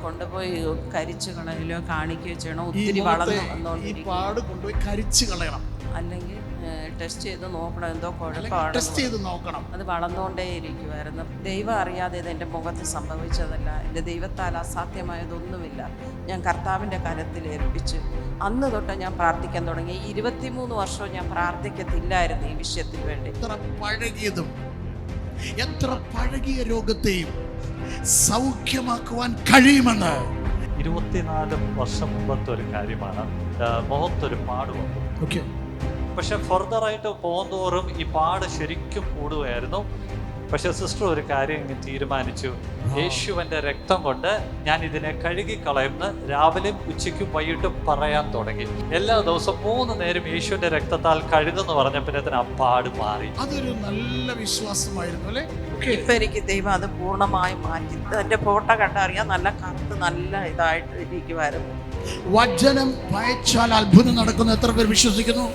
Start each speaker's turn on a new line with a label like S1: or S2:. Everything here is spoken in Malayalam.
S1: കൊണ്ടുപോയി കരിച്ചു കളയിലോ കാണിക്കുകയോ ചെയ്യണം. ഒത്തിരി വളർന്നു വന്നോണ്ടിരിക്കും.
S2: പാട് കൊണ്ടുപോയി കരിച്ചു കളയണം,
S1: അല്ലെങ്കിൽ ടെസ്റ്റ് ചെയ്ത് നോക്കണം, എന്തോ
S2: ടെസ്റ്റ് ചെയ്ത് നോക്കണം.
S1: അത് വളർന്നുകൊണ്ടേ ഇരിക്കുമായിരുന്നു. ദൈവം അറിയാതെ ഇത് എൻ്റെ മുഖത്ത് സംഭവിച്ചതല്ല. എൻ്റെ ദൈവത്താൽ അസാധ്യമായതൊന്നുമില്ല. ഞാൻ കർത്താവിൻ്റെ കരത്തിൽ ഏൽപ്പിച്ച് അന്ന് തൊട്ട് ഞാൻ പ്രാർത്ഥിക്കാൻ തുടങ്ങി. 23 വർഷവും ഞാൻ പ്രാർത്ഥിക്കത്തില്ലായിരുന്നു ഈ വിഷയത്തിന് വേണ്ടി.
S2: എത്ര പഴകിയ രോഗത്തെയും സൗഖ്യമാക്കുവാൻ കഴിയുമെന്ന്
S3: 24 വർഷം മുമ്പത്തെ ഒരു കാര്യമാണ്. മുഖത്തൊരു പാട് വന്നു. പക്ഷെ ഫർദറായിട്ട് പോകുന്തോറും ഈ പാട് ശരിക്കും കൂടുകയായിരുന്നു. പക്ഷെ സിസ്റ്റർ ഒരു കാര്യം തീരുമാനിച്ചു, യേശുവിൻ്റെ രക്തം കൊണ്ട് ഞാൻ ഇതിനെ കഴുകിക്കളയുമെന്ന് രാവിലെയും ഉച്ചയ്ക്കും വൈകിട്ടും പറയാൻ തുടങ്ങി. എല്ലാ ദിവസവും 3 നേരം യേശുവിൻ്റെ രക്തത്താൽ കഴുകുന്നു പറഞ്ഞപ്പോഴത്തേന് ആ പാട് മാറി.
S2: അതൊരു നല്ല വിശ്വാസമായിരുന്നു അല്ലേ?
S1: ഇപ്പം എനിക്ക് ദൈവം അത് പൂർണ്ണമായും മാറ്റി. എൻ്റെ ഫോട്ടോ കണ്ടറിയാം, നല്ല കറുത്ത് നല്ല ഇതായിട്ട് ഇരിക്കുമായിരുന്നു.
S2: വചനം വായിച്ചാൽ അത്ഭുതം നടക്കുന്നു. എത്ര പേർ വിശ്വസിക്കുന്നു?